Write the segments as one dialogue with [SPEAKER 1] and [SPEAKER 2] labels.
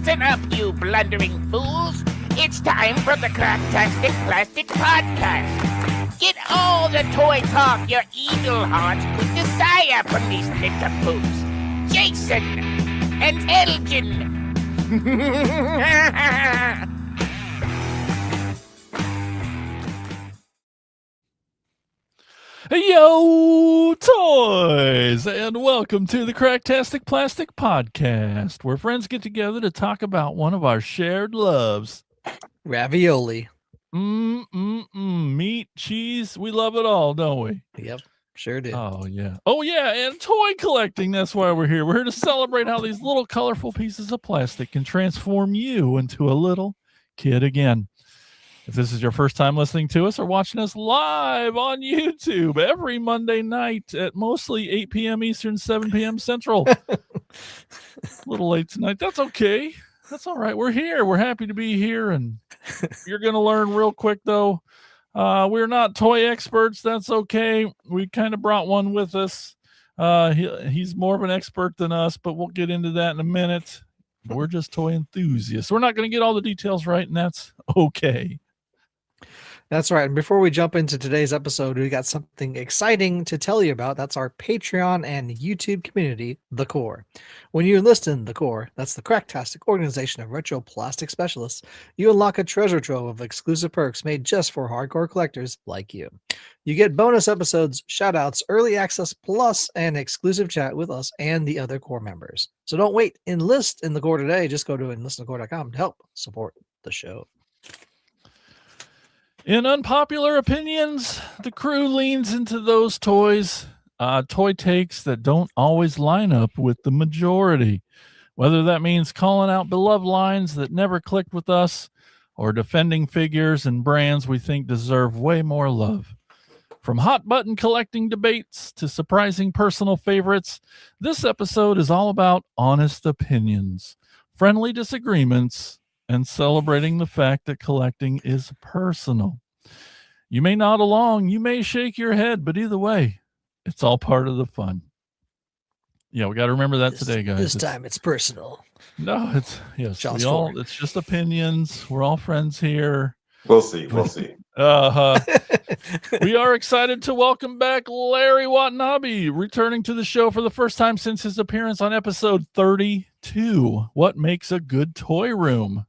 [SPEAKER 1] Listen up, you blundering fools. It's time for the Cracktastic Plastic Podcast. Get all the toy talk your evil heart could desire from these nincompoops. Jason and Elgin.
[SPEAKER 2] Yo, toys, and welcome to the Cracktastic Plastic Podcast, where friends get together to talk about one of our shared loves.
[SPEAKER 3] Ravioli.
[SPEAKER 2] Meat, cheese, we love it all, don't we?
[SPEAKER 3] Yep, sure do.
[SPEAKER 2] Oh, yeah, and toy collecting, that's why we're here. We're here to celebrate how these little colorful pieces of plastic can transform you into a little kid again. If this is your first time listening to us or watching us live on YouTube every Monday night at mostly 8 p.m. Eastern, 7 p.m. Central. A little late tonight. That's okay. That's all right. We're here. We're happy to be here. And you're going to learn real quick, though. We're not toy experts. That's okay. We kind of brought one with us. He's more of an expert than us, but we'll get into that in a minute. We're just toy enthusiasts. We're not going to get all the details right, and that's okay.
[SPEAKER 3] That's right. And before we jump into today's episode, we got something exciting to tell you about. That's our Patreon and YouTube community, The Core. When you enlist in The Core, that's the Cracktastic organization of retro plastic specialists, you unlock a treasure trove of exclusive perks made just for hardcore collectors like you. You get bonus episodes, shoutouts, early access, plus an exclusive chat with us and the other Core members. So don't wait. Enlist in The Core today. Just go to enlistinthecore.com to help support the show.
[SPEAKER 2] In Unpopular Opinions, the crew leans into those toy takes that don't always line up with the majority, whether that means calling out beloved lines that never clicked with us or defending figures and brands we think deserve way more love. From hot button collecting debates to surprising personal favorites, this episode is all about honest opinions, friendly disagreements, and celebrating the fact that collecting is personal. You may nod along, you may shake your head, but either way, it's all part of the fun. Yeah, we got to remember that today, guys.
[SPEAKER 3] This time it's personal.
[SPEAKER 2] No, it's it's just opinions. We're all friends here.
[SPEAKER 4] We'll see.
[SPEAKER 2] We are excited to welcome back Larry Watanabe, returning to the show for the first time since his appearance on episode 32. What makes a good toy room?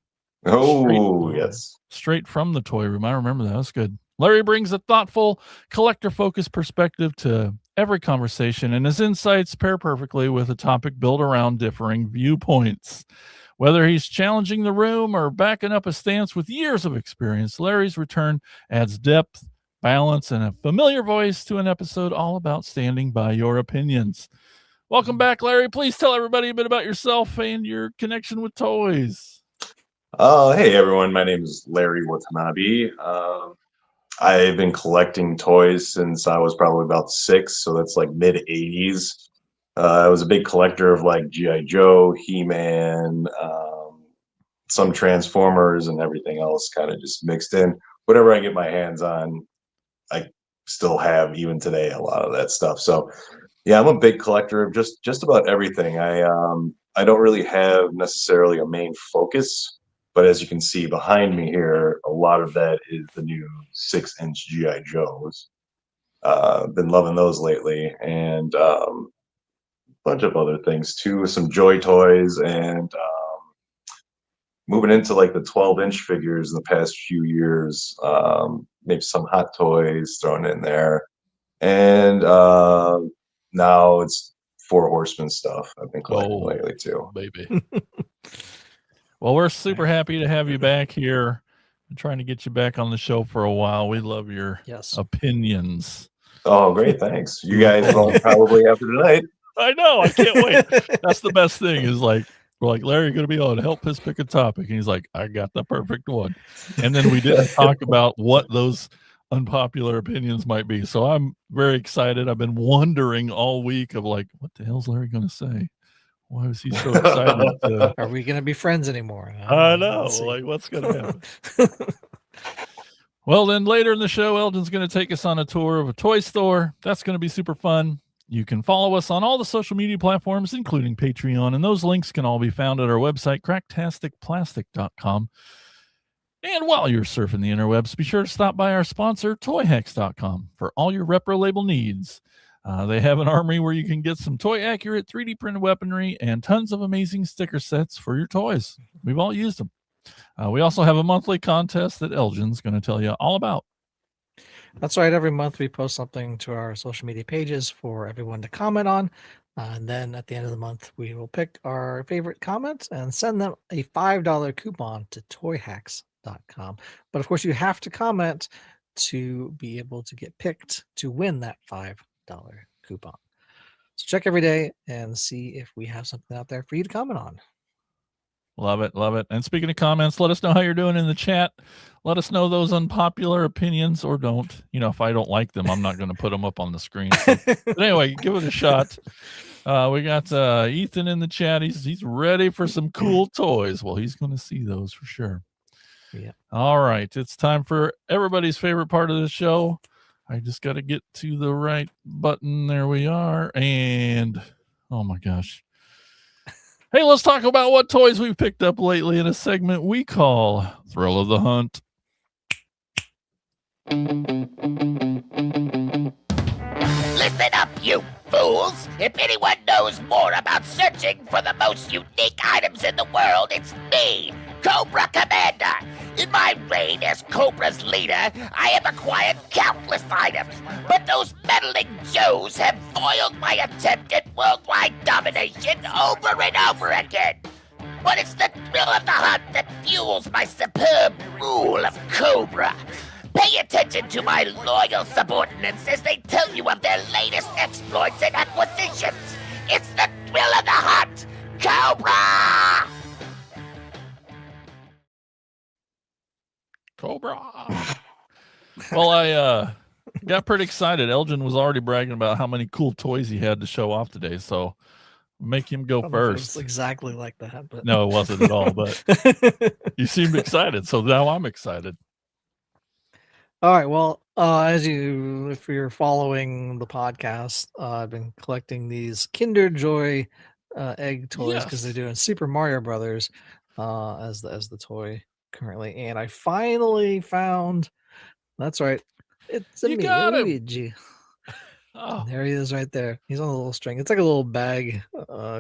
[SPEAKER 4] Yes.
[SPEAKER 2] Straight from the toy room. I remember that. That's good. Larry brings a thoughtful, collector-focused perspective to every conversation, and his insights pair perfectly with a topic built around differing viewpoints. Whether he's challenging the room or backing up a stance with years of experience, Larry's return adds depth, balance, and a familiar voice to an episode all about standing by your opinions. Welcome back, Larry. Please tell everybody a bit about yourself and your connection with toys.
[SPEAKER 4] Hey everyone, my name is Larry Watanabe. I've been collecting toys since I was probably about 6, so that's like mid 80s. I was a big collector of like G.I. Joe, He-Man, some Transformers, and everything else kind of just mixed in. Whatever I get my hands on, I still have even today a lot of that stuff. So yeah, I'm a big collector of just about everything. I don't really have necessarily a main focus. But as you can see behind me here, a lot of that is the new 6-inch G.I. Joes. Been loving those lately, and a bunch of other things too. Some Joy toys, and moving into like the 12-inch figures in the past few years. Maybe some Hot Toys thrown in there, and now it's Four Horsemen stuff. I've been collecting lately too,
[SPEAKER 2] baby. Well, we're super happy to have you back here. I'm trying to get you back on the show for a while. We love your opinions.
[SPEAKER 4] Oh, great. Thanks. You guys will probably after tonight.
[SPEAKER 2] I know. I can't wait. That's the best thing is like, we're like, Larry, you're going to be on. Help us pick a topic. And he's like, I got the perfect one. And then we didn't talk about what those unpopular opinions might be. So I'm very excited. I've been wondering all week of like, what the hell's Larry going to say? Why was he so excited?
[SPEAKER 3] Are we going to be friends anymore?
[SPEAKER 2] I know. Like, what's going to happen? Well, then later in the show, Eldon's going to take us on a tour of a toy store. That's going to be super fun. You can follow us on all the social media platforms, including Patreon, and those links can all be found at our website, cracktasticplastic.com. And while you're surfing the interwebs, be sure to stop by our sponsor, toyhex.com, for all your repro label needs. They have an armory where you can get some toy-accurate 3D printed weaponry and tons of amazing sticker sets for your toys. We've all used them. We also have a monthly contest that Elgin's going to tell you all about.
[SPEAKER 3] That's right. Every month we post something to our social media pages for everyone to comment on. And then at the end of the month, we will pick our favorite comments and send them a $5 coupon to toyhacks.com. But of course, you have to comment to be able to get picked to win that $5 coupon. So check every day and see if we have something out there for you to comment on.
[SPEAKER 2] Love it. Love it. And speaking of comments, let us know how you're doing in the chat. Let us know those unpopular opinions or don't. You know, if I don't like them, I'm not going to put them up on the screen. So. But anyway, give it a shot. We got Ethan in the chat. He's ready for some cool toys. Well, he's going to see those for sure.
[SPEAKER 3] Yeah.
[SPEAKER 2] All right. It's time for everybody's favorite part of the show. I just got to get to the right button. There we are. And oh my gosh. Hey, let's talk about what toys we've picked up lately in a segment we call Thrill of the Hunt.
[SPEAKER 1] Listen up, you fools! If anyone knows more about searching for the most unique items in the world, it's me, Cobra Commander. In my reign as Cobra's leader, I have acquired countless items, but those meddling Joes have foiled my attempt at worldwide domination over and over again. But it's the thrill of the hunt that fuels my superb rule of Cobra. Pay attention to my loyal subordinates as they tell you of their latest exploits and acquisitions. It's the thrill of the hunt, Cobra!
[SPEAKER 2] Cobra. Well, I got pretty excited. Elgin was already bragging about how many cool toys he had to show off today, so make him go first.
[SPEAKER 3] Exactly like that, but
[SPEAKER 2] No, it wasn't at all, but you seemed excited, so now I'm excited.
[SPEAKER 3] All right. Well, if you're following the podcast, I've been collecting these Kinder Joy egg toys because they're doing Super Mario Brothers as the toy currently, and I finally found. That's right. It's a Luigi.
[SPEAKER 2] Oh,
[SPEAKER 3] There he is, right there. He's on a little string. It's like a little bag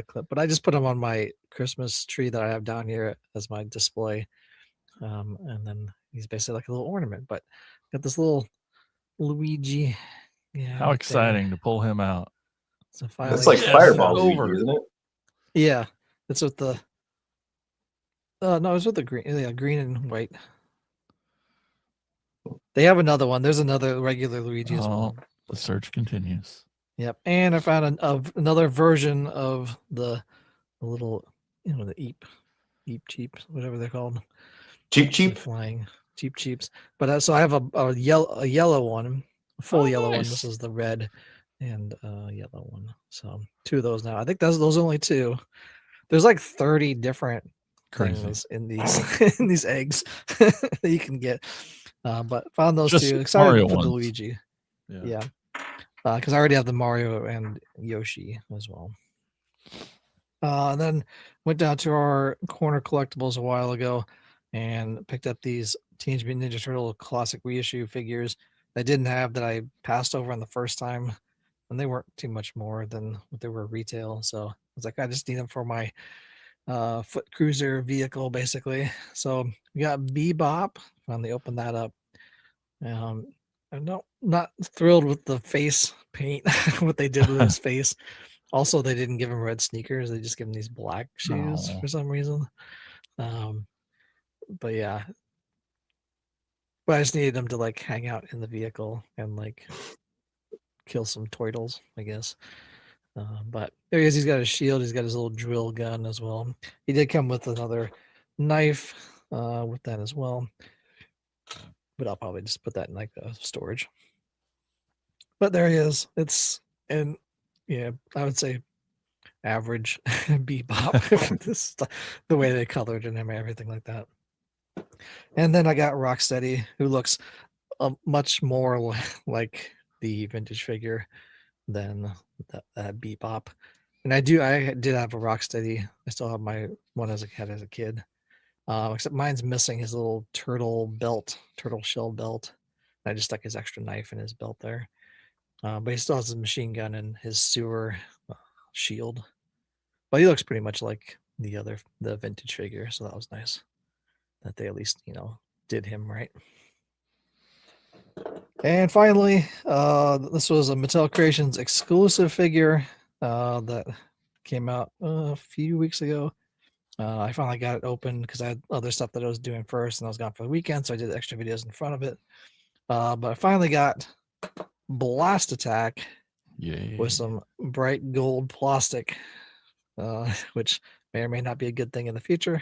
[SPEAKER 3] clip, but I just put him on my Christmas tree that I have down here as my display, and then he's basically like a little ornament. But got this little Luigi. Yeah.
[SPEAKER 2] how exciting to pull him out.
[SPEAKER 3] So
[SPEAKER 4] That's like Fireball Luigi, isn't it?
[SPEAKER 3] Yeah. It's with the no, it's with the green. Yeah, green and white. They have another one. There's another regular Luigi as well.
[SPEAKER 2] The search continues.
[SPEAKER 3] Yep. And I found another version of the little, the Eep Cheeps, whatever they're called.
[SPEAKER 4] Cheap.
[SPEAKER 3] Flying Cheeps. But so I have a yellow one, a full yellow one. This is the red and yellow one. So 2 of those now. I think those are only 2. There's like 30 different things in these in these eggs that you can get. But found those
[SPEAKER 2] Just
[SPEAKER 3] 2. Excited
[SPEAKER 2] Mario
[SPEAKER 3] for
[SPEAKER 2] ones.
[SPEAKER 3] the Luigi. Yeah. Because I already have the Mario and Yoshi as well. And then went down to our corner collectibles a while ago and picked up these Teenage Mutant Ninja Turtle classic reissue figures I didn't have that I passed over on the first time, and they weren't too much more than what they were retail. So I was like, I just need them for my foot cruiser vehicle, basically. So we got Bebop. Finally opened that up. I'm not thrilled with the face paint, what they did with his face. Also, they didn't give him red sneakers. They just give him these black shoes for some reason. But yeah. But I just needed him to like hang out in the vehicle and like kill some turtles, I guess. But there he is. He's got his shield. He's got his little drill gun as well. He did come with another knife with that as well. But I'll probably just put that in like storage. But there he is. I would say average Bebop. The way they colored him and everything like that. And then I got Rocksteady, who looks much more like the vintage figure than that Bebop. And I did have a Rocksteady. I still have my one as a kid. Except mine's missing his little turtle shell belt. I just stuck his extra knife in his belt there. But he still has his machine gun and his sewer shield. But he looks pretty much like the vintage figure, so that was nice that they at least did him right. And finally, this was a Mattel Creations exclusive figure that came out a few weeks ago. I finally got it open because I had other stuff that I was doing first, and I was gone for the weekend, so I did extra videos in front of it. But I finally got Blast Attack with some bright gold plastic, which may or may not be a good thing in the future.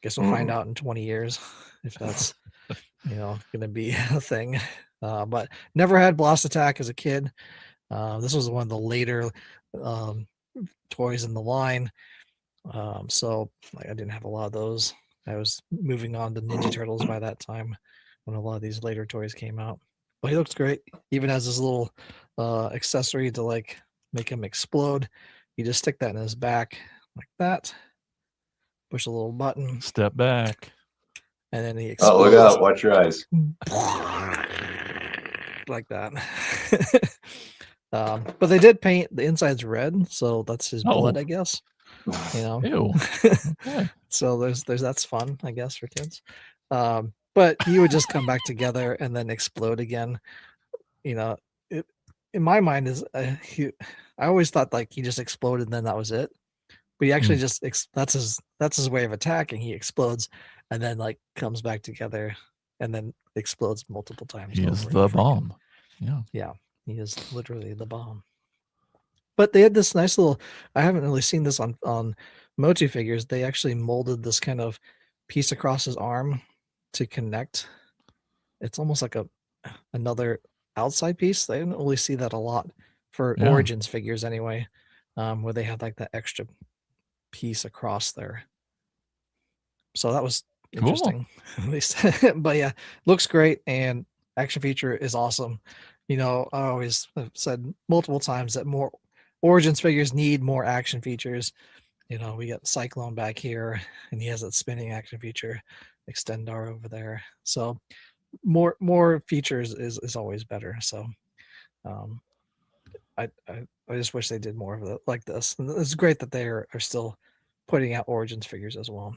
[SPEAKER 3] Guess we'll find out in 20 years if that's going to be a thing. But never had Blast Attack as a kid. This was one of the later toys in the line. So I didn't have a lot of those. I was moving on to Ninja Turtles by that time when a lot of these later toys came out. But he looks great. Even has this little accessory to like make him explode. You just stick that in his back like that. Push a little button.
[SPEAKER 2] Step back.
[SPEAKER 3] And then he explodes.
[SPEAKER 4] Oh, look out. Watch your eyes.
[SPEAKER 3] Like that. But they did paint the insides red, so that's his blood, I guess.
[SPEAKER 2] Ew. Okay.
[SPEAKER 3] So there's that's fun, I guess, for kids. But he would just come back together and then explode again. It in my mind is I always thought like he just exploded and then that was it. But he actually just that's his way of attacking. He explodes and then like comes back together and then explodes multiple times.
[SPEAKER 2] He is the bomb.
[SPEAKER 3] Yeah, he is literally the bomb. But they had this nice little, I haven't really seen this on Mochi figures. They actually molded this kind of piece across his arm to connect. It's almost like another outside piece. I didn't really see that a lot for Origins figures anyway, where they had like that extra piece across there. So that was interesting, at least. But yeah, looks great, and action feature is awesome. I always have said multiple times that more Origins figures need more action features. We got Cyclone back here, and he has that spinning action feature, Extendar over there. So more features is always better. So I just wish they did more of it like this. And it's great that they are still putting out Origins figures as well.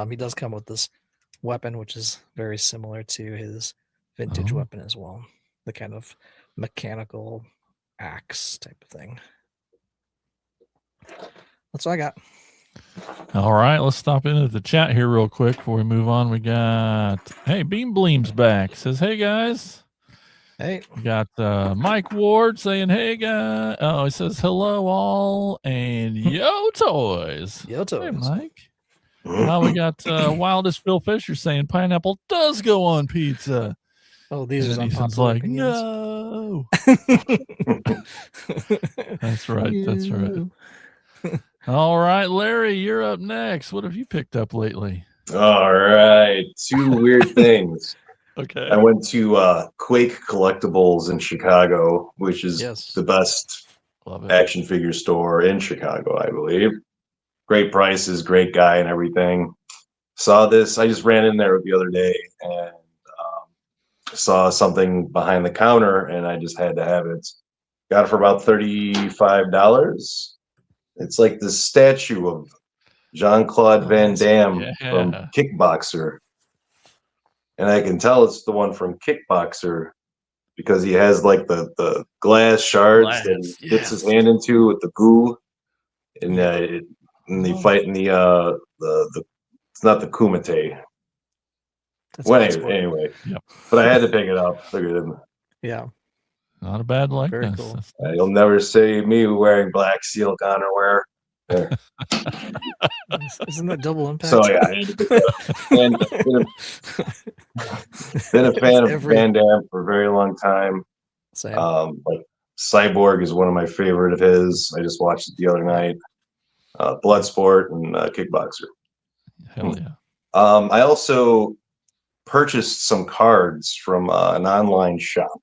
[SPEAKER 3] He does come with this weapon, which is very similar to his vintage weapon as well. The kind of mechanical axe type of thing. That's what I got.
[SPEAKER 2] All right, let's stop into the chat here real quick before we move on. We got Beam Bleem's back. Says, hey guys.
[SPEAKER 3] Hey.
[SPEAKER 2] We got Mike Ward saying, hey guys. Oh, he says hello all and yo toys.
[SPEAKER 3] Yo toys.
[SPEAKER 2] Hey Mike. Now we got Wildest Phil Fisher saying pineapple does go on pizza.
[SPEAKER 3] Oh, these are
[SPEAKER 2] Unpopular
[SPEAKER 3] like
[SPEAKER 2] opinions. No. That's right. That's right. All right, Larry, you're up next. What have you picked up lately?
[SPEAKER 4] All right. Two weird things.
[SPEAKER 2] Okay.
[SPEAKER 4] I went to Quake Collectibles in Chicago, which is the best action figure store in Chicago, I believe. Great prices, great guy and everything. Saw this. I just ran in there the other day and saw something behind the counter, and I just had to have it. Got it for about $35. It's like this statue of Jean-Claude Van Damme from Kickboxer. And I can tell it's the one from Kickboxer because he has like the glass shards that he dips his hand into with the goo. And they fight in the it's not the Kumite. Well, anyway.
[SPEAKER 2] Yep.
[SPEAKER 4] But I had to pick it up.
[SPEAKER 3] Yeah.
[SPEAKER 2] Not a bad likeness.
[SPEAKER 3] Cool.
[SPEAKER 4] You'll never see me wearing black silk underwear. Yeah.
[SPEAKER 3] Isn't that double impact?
[SPEAKER 4] So yeah, and been a fan of Van Damme for a very long time.
[SPEAKER 3] Same.
[SPEAKER 4] Like Cyborg is one of my favorite of his. I just watched it the other night. Bloodsport and Kickboxer.
[SPEAKER 2] Hell yeah.
[SPEAKER 4] I also purchased some cards from an online shop,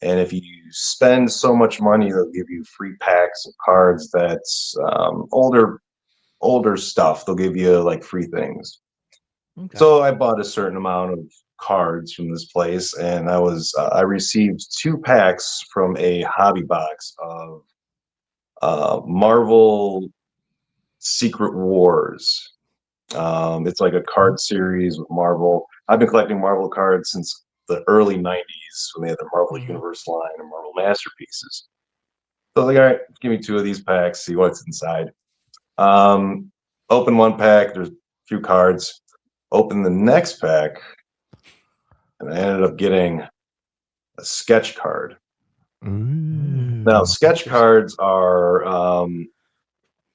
[SPEAKER 4] And if you spend so much money, they'll give you free packs of cards that's older stuff. They'll give you like free things.
[SPEAKER 3] Okay.
[SPEAKER 4] So I bought a certain amount of cards from this place, and I received 2 packs from a hobby box of Marvel Secret Wars. It's like a card series with Marvel. I've been collecting Marvel cards since the early 90s when they had the Marvel Universe line and Marvel Masterpieces. So I was like, all right, give me 2 of these packs, see what's inside. Open one pack, there's a few cards. Open the next pack, and I ended up getting a sketch card. Now, sketch cards are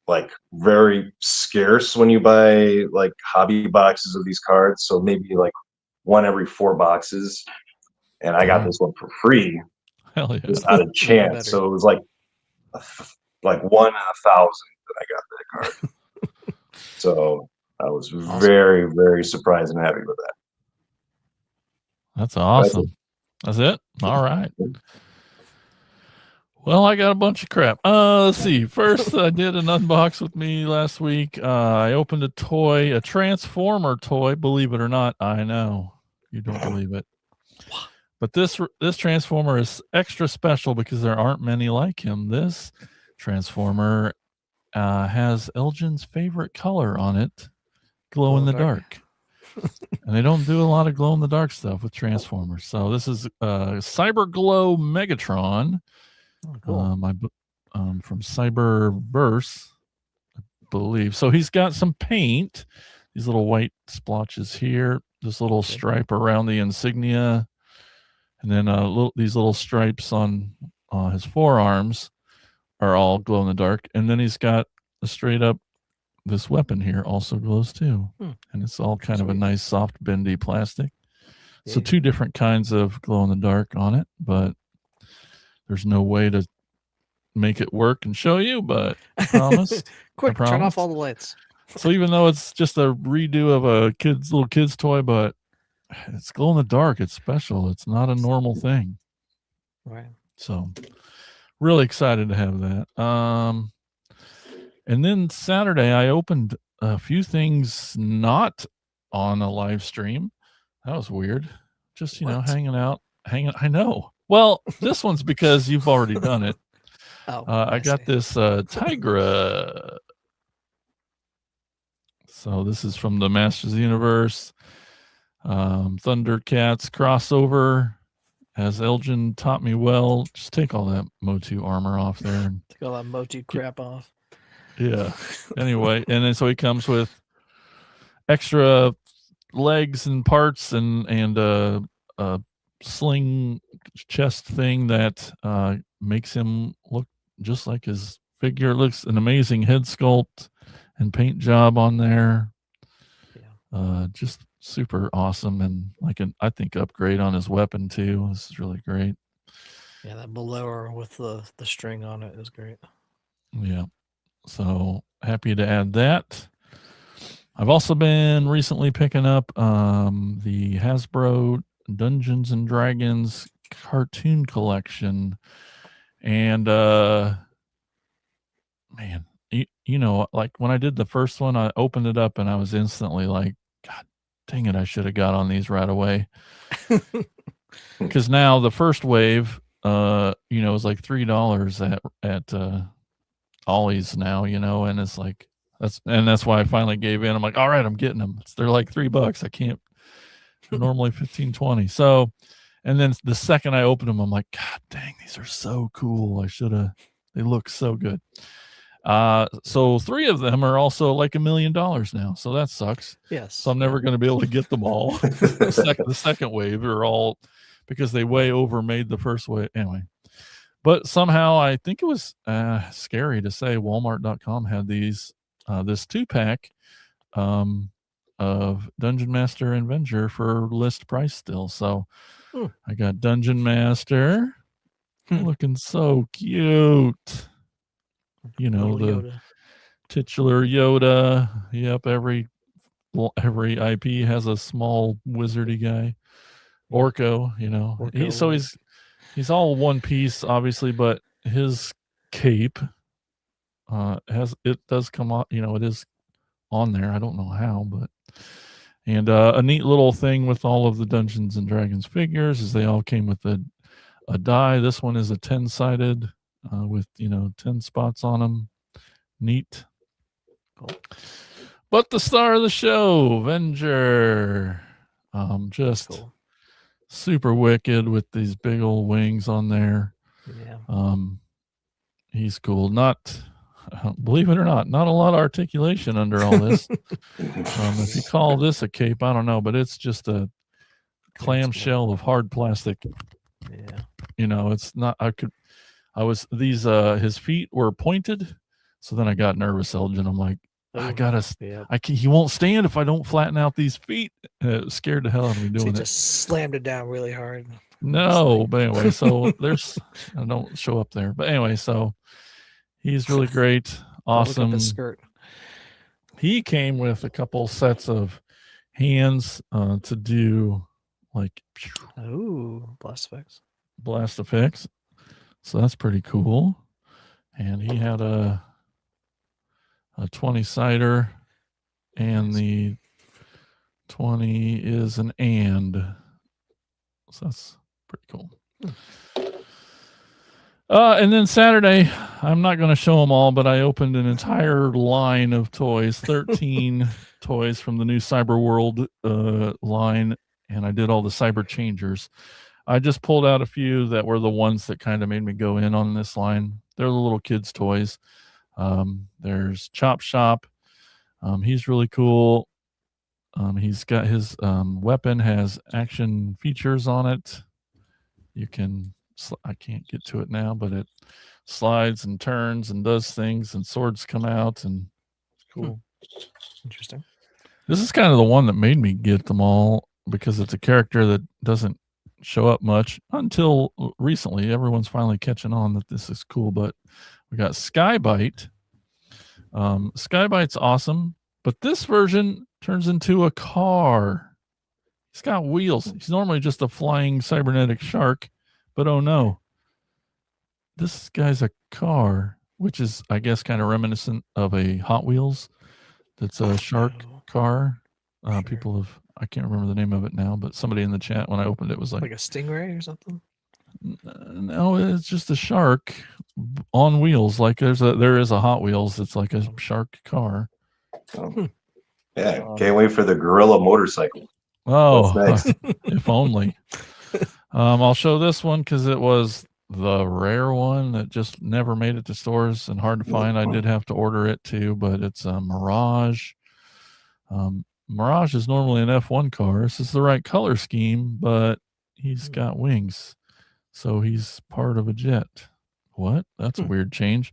[SPEAKER 4] like very scarce when you buy like hobby boxes of these cards. So maybe like 1 every 4 boxes, and I got this one for free,
[SPEAKER 2] Hell yeah.
[SPEAKER 4] just out of chance. So it was like 1 in 1,000 that I got that card. So I was very, very surprised and happy with that.
[SPEAKER 2] That's awesome. That's it. All right. Well, I got a bunch of crap. Let's see. First, I did an unbox with me last week. I opened a toy, a Transformer toy. Believe it or not, I know you don't believe it. But this Transformer is extra special because there aren't many like him. This Transformer has Elgin's favorite color on it, glow in the dark. And they don't do a lot of glow in the dark stuff with Transformers. So this is Cyber Glow Megatron.
[SPEAKER 3] Oh, cool.
[SPEAKER 2] From Cyberverse, I believe. So he's got some paint, these little white splotches here, this little stripe around the insignia, and then these little stripes on his forearms are all glow in the dark. And then he's got a straight up, this weapon here also glows too. And it's all kind of a nice soft bendy plastic. So 2 different kinds of glow in the dark on it, but there's no way to make it work and show you, but I promise.
[SPEAKER 3] Quick, turn off all the lights.
[SPEAKER 2] So even though it's just a redo of a little kid's toy, but it's glow in the dark. It's special. It's not a normal thing.
[SPEAKER 3] Right.
[SPEAKER 2] So really excited to have that. And then Saturday, I opened a few things not on a live stream. That was weird. Just, hanging out. I know. Well, this one's because you've already done it. I got this Tigra. So this is from the Masters of the Universe. Thundercats crossover. As Elgin taught me well, just take all that Motu armor off there. And
[SPEAKER 3] take all that Motu crap off.
[SPEAKER 2] Yeah. Anyway, and then so he comes with extra legs and parts and a sling chest thing that makes him look just like his figure. It looks an amazing head sculpt and paint job on there. Just super awesome, and like I think upgrade on his weapon too. This is really great.
[SPEAKER 3] Yeah, that blower with the string on it is great.
[SPEAKER 2] Yeah. So happy to add that. I've also been recently picking up the Hasbro Dungeons and Dragons cartoon collection, and man, like when I did the first one, I opened it up and I was instantly like, God dang it, I should have got on these right away. Because now the first wave is like $3 at Ollie's now, and it's like that's why I finally gave in. I'm like, all right, I'm getting them. They're like $3. I can't. They're normally 15, 20. So, and then the second I opened them, I'm like, God dang, these are so cool. They look so good. So 3 of them are also like $1 million now. So that sucks.
[SPEAKER 3] Yes.
[SPEAKER 2] So I'm never going to be able to get them all. The second wave are all because they way overmade the first wave. Anyway, but somehow I think it was scary to say Walmart.com had this 2-pack of Dungeon Master and Avenger for list price still. So I got Dungeon Master looking so cute. The
[SPEAKER 3] Yoda. Titular
[SPEAKER 2] Yoda. Yep, every IP has a small wizardy guy. Orko,
[SPEAKER 3] Orko,
[SPEAKER 2] He's all one piece, obviously, but his cape does come on. It is on there. I don't know how, but a neat little thing with all of the Dungeons and Dragons figures is they all came with a die. This one is a 10-sided with 10 spots on them. Neat.
[SPEAKER 3] Cool.
[SPEAKER 2] But the star of the show, Venger, just
[SPEAKER 3] Cool.
[SPEAKER 2] super wicked with these big old wings on there.
[SPEAKER 3] Yeah.
[SPEAKER 2] He's cool. Not, believe it or not a lot of articulation under all this. If you call this a cape, I don't know, but it's just a clamshell of hard plastic.
[SPEAKER 3] Yeah.
[SPEAKER 2] It's not. His feet were pointed, so then I got nervous, Elgin. I'm like, he won't stand if I don't flatten out these feet. It scared the hell out of me doing it.
[SPEAKER 3] Just slammed it down really hard.
[SPEAKER 2] No, but anyway, so I don't show up there. But anyway, so he's really great. Awesome.
[SPEAKER 3] Look at the skirt.
[SPEAKER 2] He came with a couple sets of hands to do like blast effects. So that's pretty cool. And he had a 20-sider, and the 20 is an and. So that's pretty cool. And then Saturday, I'm not going to show them all, but I opened an entire line of toys, 13 toys from the new Cyber World line, and I did all the Cyber Changers. I just pulled out a few that were the ones that kind of made me go in on this line. They're the little kids' toys. There's Chop Shop. He's really cool. He's got his weapon has action features on it. I can't get to it now, but it slides and turns and does things, and swords come out, and it's cool.
[SPEAKER 3] Interesting.
[SPEAKER 2] This is kind of the one that made me get them all, because it's a character that doesn't show up much until recently. Everyone's finally catching on that this is cool. But we got Skybite. Skybite's awesome, but this version turns into a car. He's got wheels. He's normally just a flying cybernetic shark, but oh no, this guy's a car, which is, I guess, kind of reminiscent of a Hot Wheels that's a shark car.
[SPEAKER 3] Sure.
[SPEAKER 2] People have, I can't remember the name of it now, but somebody in the chat when I opened it was like
[SPEAKER 3] a stingray or something.
[SPEAKER 2] No, it's just a shark on wheels. Like there is a Hot Wheels. It's like a shark car.
[SPEAKER 4] Yeah, can't wait for the gorilla motorcycle.
[SPEAKER 2] Oh,
[SPEAKER 4] next?
[SPEAKER 2] If only. I'll show this one because it was the rare one that just never made it to stores and hard to find. I did have to order it too, but it's a Mirage. Mirage is normally an F1 car. This is the right color scheme, but he's got wings, so he's part of a jet. What? That's a weird change.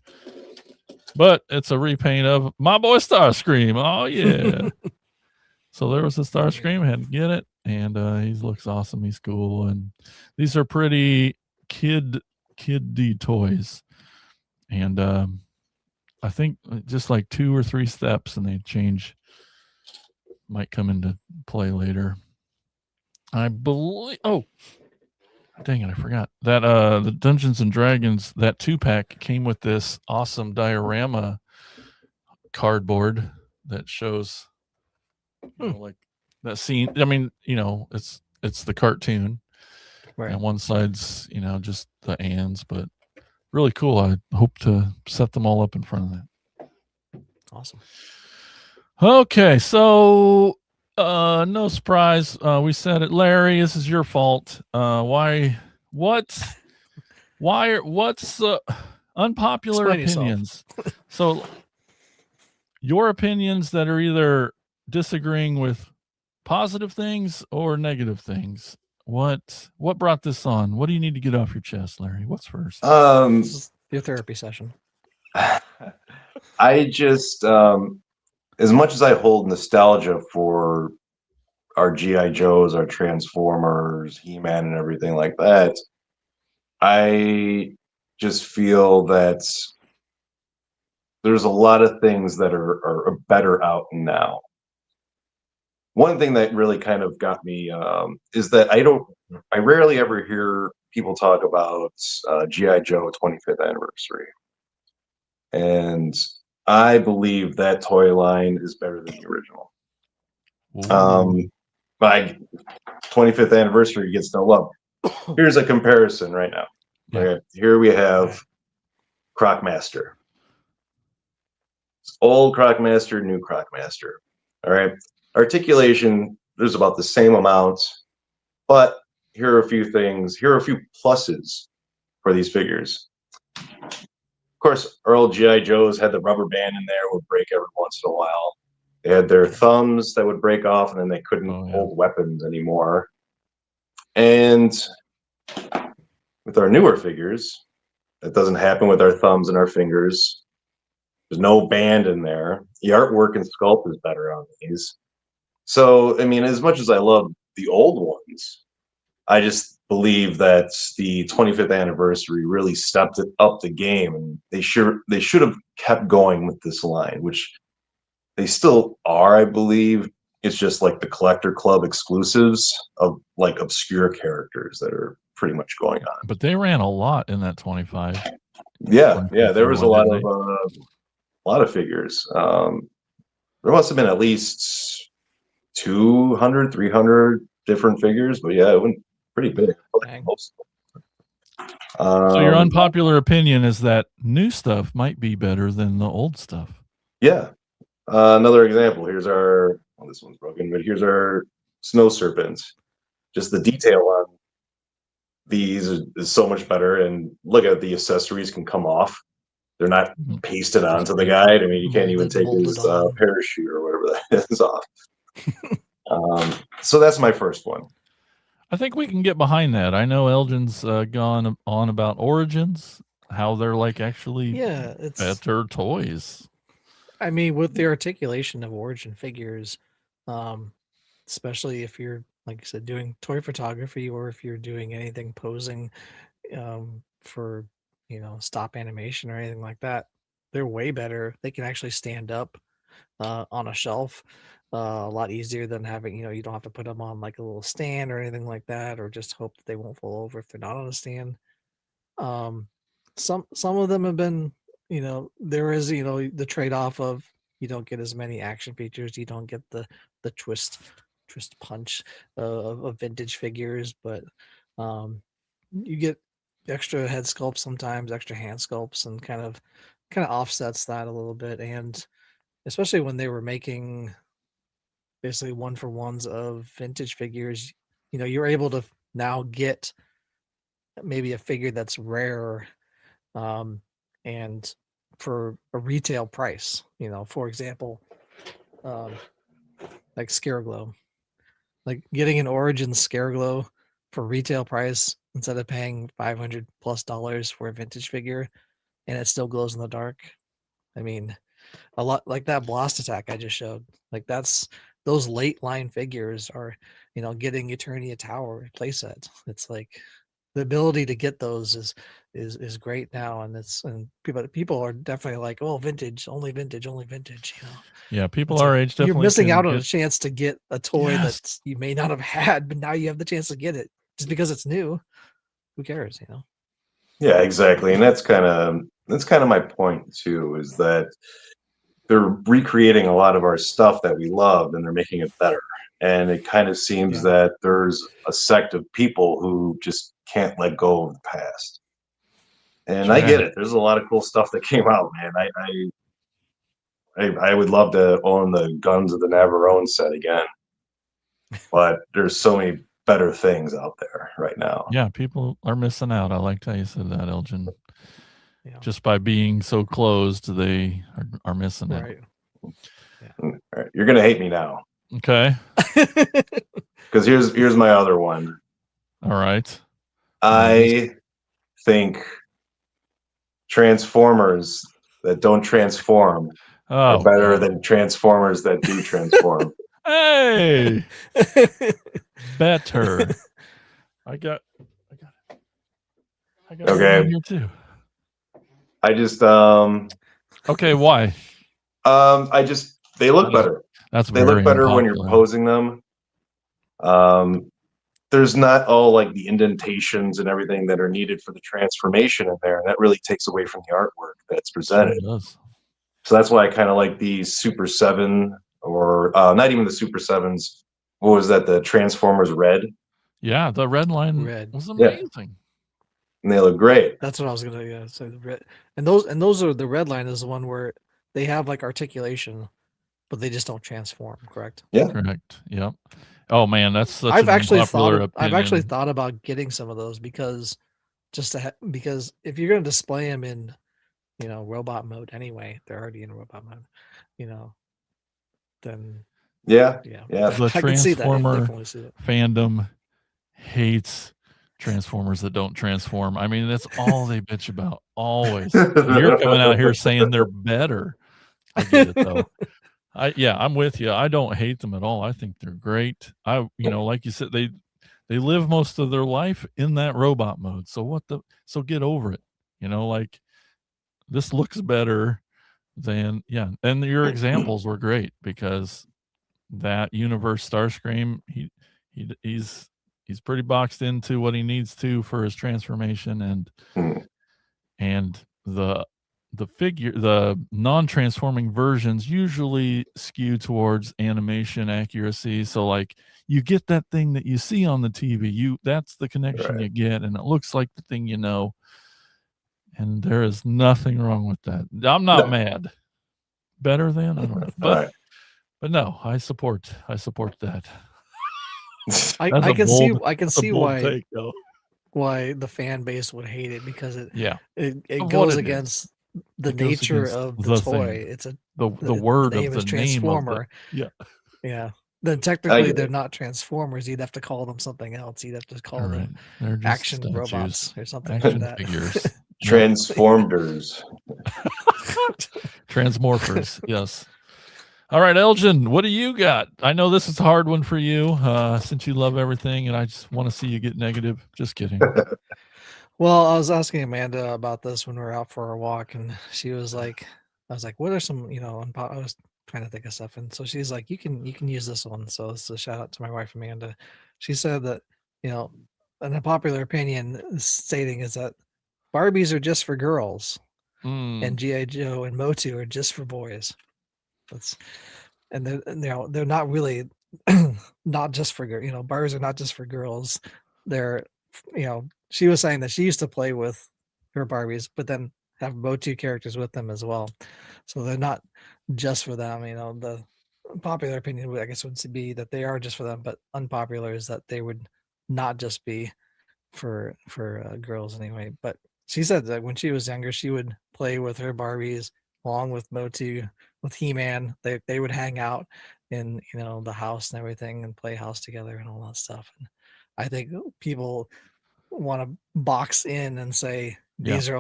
[SPEAKER 2] But it's a repaint of my boy Starscream. Oh yeah. So there was a Starscream. Had to get it, and he looks awesome. He's cool, and these are pretty kid-y toys. And I think just like 2 or 3 steps, and they change. Might come into play later. I believe. Oh, dang it! I forgot that the Dungeons and Dragons, that 2-pack came with this awesome diorama cardboard that shows like that scene. I mean, it's the cartoon,
[SPEAKER 3] right?
[SPEAKER 2] And one side's just the ands, but really cool. I hope to set them all up in front of that.
[SPEAKER 3] Awesome.
[SPEAKER 2] Okay, so no surprise. We said it, Larry. This is your fault. What's unpopular opinions? So your opinions that are either disagreeing with positive things or negative things. What brought this on? What do you need to get off your chest, Larry? What's first?
[SPEAKER 3] This is your therapy session.
[SPEAKER 4] I just as much as I hold nostalgia for our G.I. Joes, our Transformers, He-Man, and everything like that, I just feel that there's a lot of things that are better out now. One thing that really kind of got me is that I rarely ever hear people talk about GI Joe 25th anniversary, and I believe that toy line is better than the original. By 25th anniversary gets no love. Here's a comparison right now.
[SPEAKER 2] Yeah.
[SPEAKER 4] Okay, here we have Crockmaster. Old Crockmaster, new Crockmaster. All right. Articulation, there's about the same amount, but here are a few things. Here are a few pluses for these figures. Of course, Earl G.I. Joes had the rubber band in there, would break every once in a while. They had their thumbs that would break off, and then they couldn't hold weapons anymore. And with our newer figures, that doesn't happen with our thumbs and our fingers. There's no band in there. The artwork and sculpt is better on these. So, I mean, as much as I love the old ones, I just believe that the 25th anniversary really stepped it up the game, and they should have kept going with this line, which they still are, I believe. It's just like the collector club exclusives of like obscure characters that are pretty much going on.
[SPEAKER 2] But they ran a lot in that 25.
[SPEAKER 4] Yeah, there was a lot of figures. There must have been at least 200, 300 different figures, but yeah, it went pretty big.
[SPEAKER 2] So your unpopular opinion is that new stuff might be better than the old stuff.
[SPEAKER 4] Yeah. Another example. Here's our. Well, this one's broken, but here's our snow serpents. Just the detail on these is so much better, and look at the accessories can come off. They're not pasted onto the guide. I mean, you can't even take his parachute or whatever that is off. So that's my first one.
[SPEAKER 2] I think we can get behind that. I know Elgin's gone on about Origins, how they're like actually
[SPEAKER 3] it's
[SPEAKER 2] better toys.
[SPEAKER 3] I mean, with the articulation of Origin figures, especially if you're, like I said, doing toy photography, or if you're doing anything posing for, stop animation or anything like that, they're way better. They can actually stand up on a shelf a lot easier than having, you don't have to put them on like a little stand or anything like that, or just hope that they won't fall over if they're not on a stand. Some of them have been, there is, the trade-off of you don't get as many action features, you don't get the twist punch of vintage figures, but you get extra head sculpts sometimes, extra hand sculpts, and kind of offsets that a little bit. And especially when they were making basically one-for-ones of vintage figures, you're able to now get maybe a figure that's rare, and for a retail price. For example, like Scareglow, like getting an Origin Scareglow for retail price instead of paying $500+ for a vintage figure, and it still glows in the dark. I mean, a lot like that Blast Attack I just showed. Like those late line figures are, getting Eternia Tower playset. It's like the ability to get those is great now, and people are definitely like, oh, vintage, only vintage.
[SPEAKER 2] Yeah, people our age definitely.
[SPEAKER 3] You're missing out on a chance to get a toy that you may not have had, but now you have the chance to get it just because it's new. Who cares,
[SPEAKER 4] Yeah, exactly, and that's kind of my point too, is that they're recreating a lot of our stuff that we loved, and they're making it better. And it kind of seems that there's a sect of people who just can't let go of the past. And I get it. There's a lot of cool stuff that came out, man. I would love to own the Guns of the Navarone set again, but there's so many better things out there right now.
[SPEAKER 2] Yeah, people are missing out. I liked how you said that, Elgin. Just by being so closed, they are missing it.
[SPEAKER 3] Yeah.
[SPEAKER 4] All right, you're gonna hate me now.
[SPEAKER 2] Okay.
[SPEAKER 4] Because here's my other one.
[SPEAKER 2] All right.
[SPEAKER 4] I think Transformers that don't transform are better than Transformers that do transform.
[SPEAKER 2] Hey, better. I got
[SPEAKER 4] okay.
[SPEAKER 2] Here too.
[SPEAKER 4] I just
[SPEAKER 2] okay, why?
[SPEAKER 4] They look better.
[SPEAKER 2] That's
[SPEAKER 4] they look better when you're posing them. there's not all like the indentations and everything that are needed for the transformation in there, and that really takes away from the artwork that's presented.
[SPEAKER 2] Sure does.
[SPEAKER 4] So that's why I kind of like the Super 7, or not even the Super 7s. What was that? The Transformers Red?
[SPEAKER 2] Yeah, the red line
[SPEAKER 3] Red.
[SPEAKER 2] was
[SPEAKER 4] Yeah.
[SPEAKER 2] amazing.
[SPEAKER 4] And they look great.
[SPEAKER 3] That's what I was gonna say. The red, and those are the red line is the one where they have like articulation, but they just don't transform. Correct.
[SPEAKER 4] Yeah.
[SPEAKER 2] Correct. Yep. Oh man, that's such
[SPEAKER 3] I've
[SPEAKER 2] an
[SPEAKER 3] actually
[SPEAKER 2] unpopular
[SPEAKER 3] I've actually
[SPEAKER 2] opinion.
[SPEAKER 3] thought about getting some of those because because if you're gonna display them in, robot mode anyway, they're already in robot mode, then
[SPEAKER 4] Yeah.
[SPEAKER 3] yeah,
[SPEAKER 4] Yeah.
[SPEAKER 2] The
[SPEAKER 3] I can see that. I
[SPEAKER 2] Transformer
[SPEAKER 3] definitely see that.
[SPEAKER 2] fandom hates Transformers that don't transform. I mean, that's all they bitch about always. And you're coming out here saying they're better. I get it though. I'm with you. I don't hate them at all. I think they're great. Like you said, they live most of their life in that robot mode. So so get over it. Like this looks better than and your examples were great because that universe Starscream, he's pretty boxed into what he needs to for his transformation, and the non-transforming versions usually skew towards animation accuracy. So like you get that thing that you see on the TV, that's the connection you get, and it looks like the thing and there is nothing wrong with that. I'm not mad. Better than I don't know, but no, I support that.
[SPEAKER 3] I can see why
[SPEAKER 2] take, though.
[SPEAKER 3] why the fan base would hate it because it
[SPEAKER 2] Of
[SPEAKER 3] goes
[SPEAKER 2] what it
[SPEAKER 3] against the
[SPEAKER 2] It goes
[SPEAKER 3] nature
[SPEAKER 2] against
[SPEAKER 3] of
[SPEAKER 2] the
[SPEAKER 3] the toy.
[SPEAKER 2] thing.
[SPEAKER 3] It's
[SPEAKER 2] The word
[SPEAKER 3] name
[SPEAKER 2] of the
[SPEAKER 3] is
[SPEAKER 2] name of
[SPEAKER 3] Transformer.
[SPEAKER 2] yeah.
[SPEAKER 3] Then technically
[SPEAKER 4] get
[SPEAKER 3] they're
[SPEAKER 4] it.
[SPEAKER 3] not Transformers. You'd have to call them something else. You'd have to call
[SPEAKER 2] All right.
[SPEAKER 3] them
[SPEAKER 2] They're just
[SPEAKER 3] action
[SPEAKER 2] statues.
[SPEAKER 3] robots or something
[SPEAKER 2] Action
[SPEAKER 3] like that.
[SPEAKER 2] figures.
[SPEAKER 4] Transformers.
[SPEAKER 2] Transmorphers. Yes. All right, Elgin, what do you got? I know this is a hard one for you since you love everything, and I just want to see you get negative. Just kidding.
[SPEAKER 3] Well, I was asking Amanda about this when we were out for our walk, and she was like, I was like, what are some, I was trying to think of stuff. And so she's like, you can use this one. So it's a shout out to my wife, Amanda. She said that, an unpopular opinion stating is that Barbies are just for girls and G.I. Joe and Motu are just for boys. They're not really not just for Barbies are not just for girls. They're, she was saying that she used to play with her Barbies, but then have Motu characters with them as well. So they're not just for them. The popular opinion, I guess, would be that they are just for them, but unpopular is that they would not just be for girls anyway. But she said that when she was younger, she would play with her Barbies along with Motu, with He-Man. They would hang out in the house and everything and play house together and all that stuff. And I think people want to box in and say these are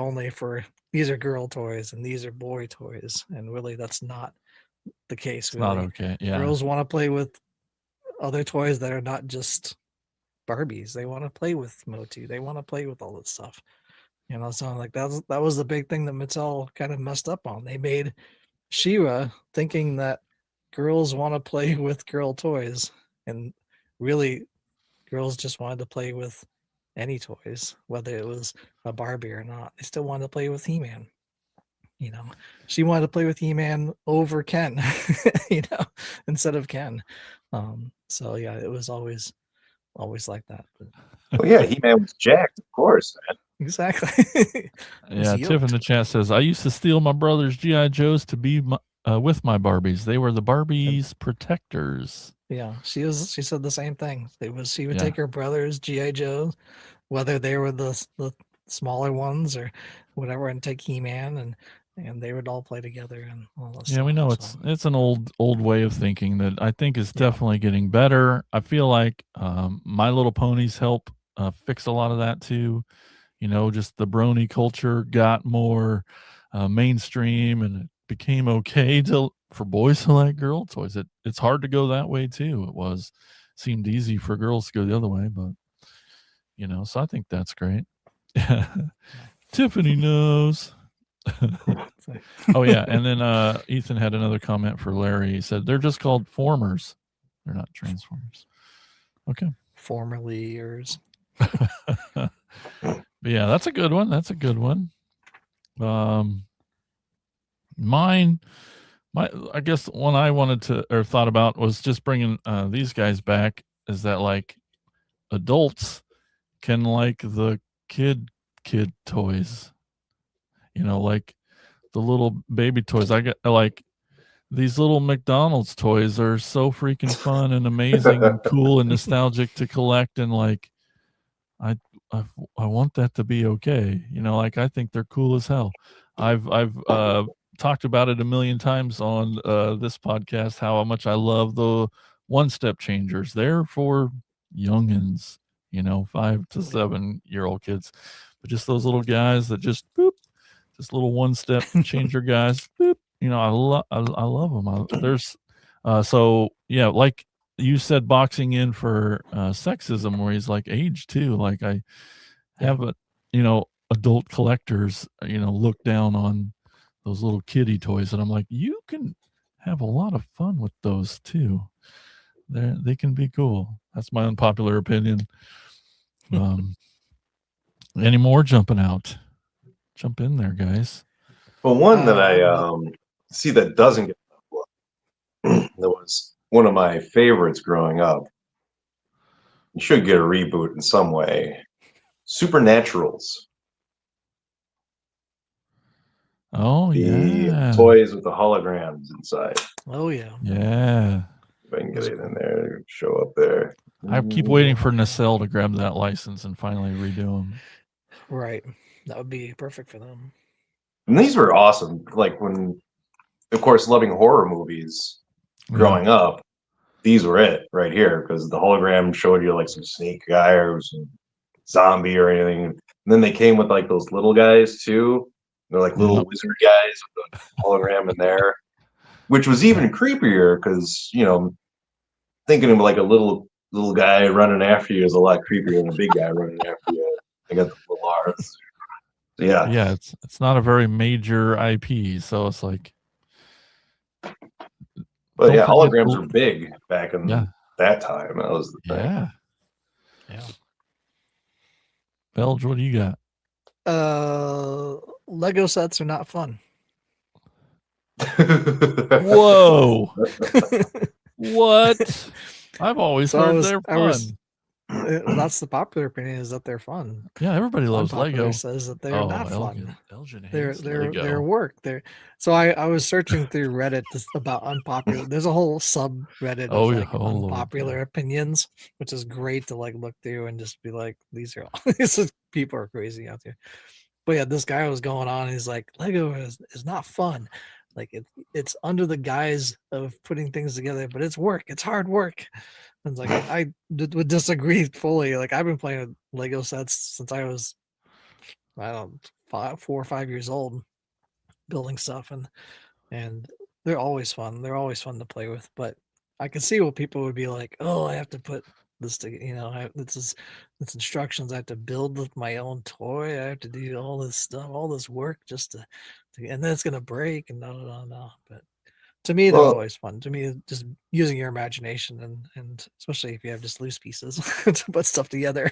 [SPEAKER 3] girl toys and these are boy toys, and really that's not the case.
[SPEAKER 2] It's not okay. Yeah,
[SPEAKER 3] girls want to play with other toys that are not just Barbies. They want to play with Motu. They want to play with all that stuff. So like that was the big thing that Mattel kind of messed up on. They made She-Ra thinking that girls want to play with girl toys, and really girls just wanted to play with any toys, whether it was a Barbie or not. They still wanted to play with He-Man. She wanted to play with He-Man over Ken, instead of Ken. So yeah, it was always like that. But
[SPEAKER 4] Well, yeah, He-Man was jacked, of course, man.
[SPEAKER 3] exactly.
[SPEAKER 2] yeah. Tiff in the chat says, I used to steal my brother's G.I. Joes to be with my Barbies. They were the Barbies protectors.
[SPEAKER 3] Yeah, she said the same thing. She would take her brother's G.I. Joes, whether they were the smaller ones or whatever, and take He-Man, and they would all play together and all that stuff.
[SPEAKER 2] We know it's an old way of thinking that I think is definitely getting better. I feel like My Little Ponies help fix a lot of that too. Just the brony culture got more mainstream, and it became okay for boys to like girl toys. It's hard to go that way too. Seemed easy for girls to go the other way, but so I think that's great. Tiffany knows. Oh yeah, and then Ethan had another comment for Larry. He said they're just called formers. They're not transformers. Okay.
[SPEAKER 3] Formerly yours.
[SPEAKER 2] Yeah, that's a good one. That's a good one. Mine, I guess one I wanted to or thought about was just bringing these guys back. Is that like adults can like the kid toys? You know, like the little baby toys. I get like these little McDonald's toys are so freaking fun and amazing and cool and nostalgic to collect, and like I I want that to be okay. You know, like I think they're cool as hell. I've talked about it a million times on this podcast how much I love the one step changers. They're for youngins, you know, 5 to 7-year-old kids. But just those little guys that just boop, just little one step changer guys. Boop, you know, I love them. There's so yeah, like you said, boxing in for sexism, where he's like age too. Like I have a, you know, adult collectors, you know, look down on those little kiddie toys, and I'm like, you can have a lot of fun with those too. They can be cool. That's my unpopular opinion. Any more jumping out? Jump in there, guys.
[SPEAKER 4] Well, one that I see that doesn't get that was one of my favorites growing up. You should get a reboot in some way. Supernaturals.
[SPEAKER 2] Oh yeah,
[SPEAKER 4] toys with the holograms inside.
[SPEAKER 3] Oh yeah.
[SPEAKER 2] Yeah.
[SPEAKER 4] If I can get it in there, show up there.
[SPEAKER 2] I keep waiting for Nacelle to grab that license and finally redo them.
[SPEAKER 3] Right. That would be perfect for them.
[SPEAKER 4] And these were awesome. Like when, of course, loving horror movies growing up, these were it right here, because the hologram showed you like some snake guy or some zombie or anything. And then they came with like those little guys too. They're like little wizard guys with the hologram in there, which was even creepier because, you know, thinking of like a little guy running after you is a lot creepier than a big guy running after you. They got the little arms. Yeah.
[SPEAKER 2] Yeah, it's not a very major IP, so it's like.
[SPEAKER 4] But yeah, holograms were big back in that time. That was the thing.
[SPEAKER 2] Yeah. Belge, what do you got?
[SPEAKER 3] Lego sets are not fun.
[SPEAKER 2] Whoa. What? I've always heard they're fun.
[SPEAKER 3] That's the popular opinion, is that they're fun.
[SPEAKER 2] Yeah, everybody loves
[SPEAKER 3] Unpopular
[SPEAKER 2] Lego.
[SPEAKER 3] says that they're not fun. They're
[SPEAKER 2] Lego.
[SPEAKER 3] work. So I was searching through Reddit about unpopular. There's a whole subreddit of like unpopular opinions, which is great to like look through and just be like, these people are crazy out there. But yeah, this guy was going on. He's like, Lego is not fun. Like it's under the guise of putting things together, but it's work. It's hard work. And it's like I would disagree fully. Like I've been playing with Lego sets since I was, I don't know, 4 or 5 years old, building stuff, and they're always fun. They're always fun to play with. But I can see what people would be like. Oh, I have to put this to, you know, it's instructions. I have to build with my own toy. I have to do all this stuff, all this work just to and then it's gonna break and no. But to me, they're always fun. To me, just using your imagination and especially if you have just loose pieces to put stuff together.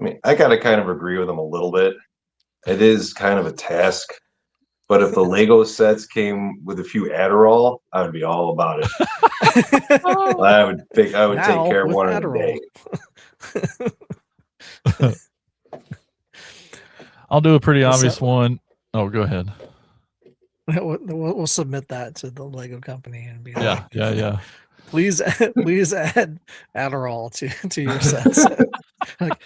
[SPEAKER 4] I mean, I gotta kind of agree with them a little bit. It is kind of a task, but if the Lego sets came with a few Adderall, I would be all about it. I would take care of one in a day.
[SPEAKER 2] I'll do a pretty obvious one. Oh, go ahead.
[SPEAKER 3] We'll submit that to the Lego company and be like,
[SPEAKER 2] yeah.
[SPEAKER 3] Please add Adderall to your sets. Like,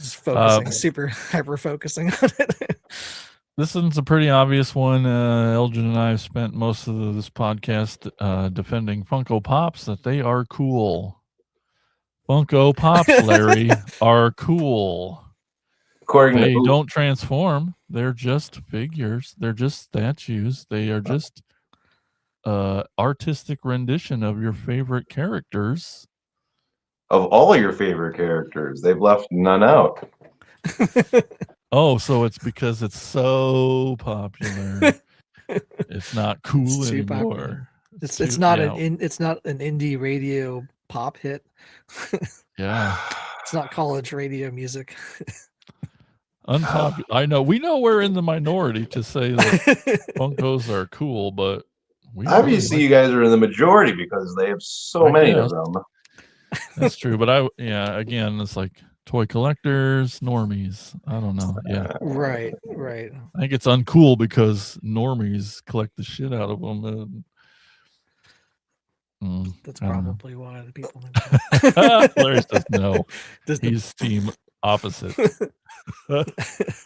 [SPEAKER 3] just focusing, super hyper focusing on it.
[SPEAKER 2] This one's a pretty obvious one. Elgin and I have spent most of this podcast defending Funko Pops, that they are cool. Funko Pops, Larry, are cool. They don't transform. They're just figures. They're just statues. They are just artistic rendition of your favorite characters.
[SPEAKER 4] Of all your favorite characters. They've left none out.
[SPEAKER 2] Oh, so it's because it's so popular. It's not cool anymore.
[SPEAKER 3] It's not an indie radio pop hit.
[SPEAKER 2] Yeah.
[SPEAKER 3] It's not college radio music.
[SPEAKER 2] Unpopular. I know. We know we're in the minority to say that Funkos are cool, but
[SPEAKER 4] obviously you guys are in the majority because they have so many of them.
[SPEAKER 2] That's true. But again, it's like toy collectors, normies. I don't know. Yeah.
[SPEAKER 3] Right.
[SPEAKER 2] I think it's uncool because normies collect the shit out of them.
[SPEAKER 3] That's probably why the people think
[SPEAKER 2] that. Larry says no. He's team opposite.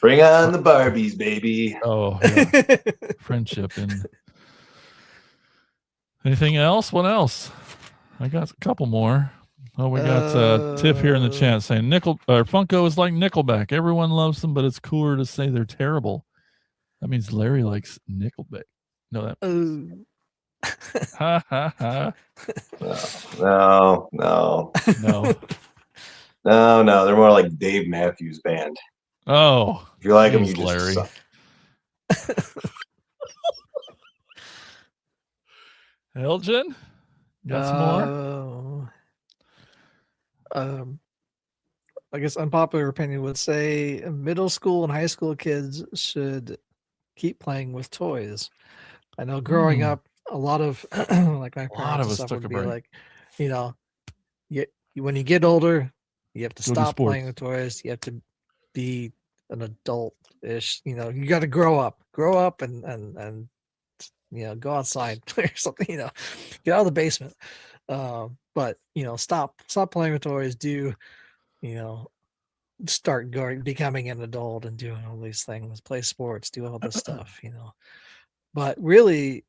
[SPEAKER 4] Bring on the Barbies, baby.
[SPEAKER 2] Oh, yeah. Friendship. And anything else? What else? I got a couple more. Oh, we got Tiff here in the chat saying Funko is like Nickelback. Everyone loves them, but it's cooler to say they're terrible. That means Larry likes Nickelback. No, that. Ha ha ha.
[SPEAKER 4] No. They're more like Dave Matthews Band.
[SPEAKER 2] Oh,
[SPEAKER 4] if you like them, you
[SPEAKER 2] Larry.
[SPEAKER 4] Just
[SPEAKER 2] Elgin, got some more.
[SPEAKER 3] I guess unpopular opinion would say middle school and high school kids should keep playing with toys. I know growing up, a lot of like my parents and stuff would be like, when you get older, you have to stop playing with toys. You have to be an adult-ish. You got to grow up and go outside or something. Get out of the basement. But stop playing with toys. Do start becoming an adult and doing all these things. Play sports. Do all this stuff. But really,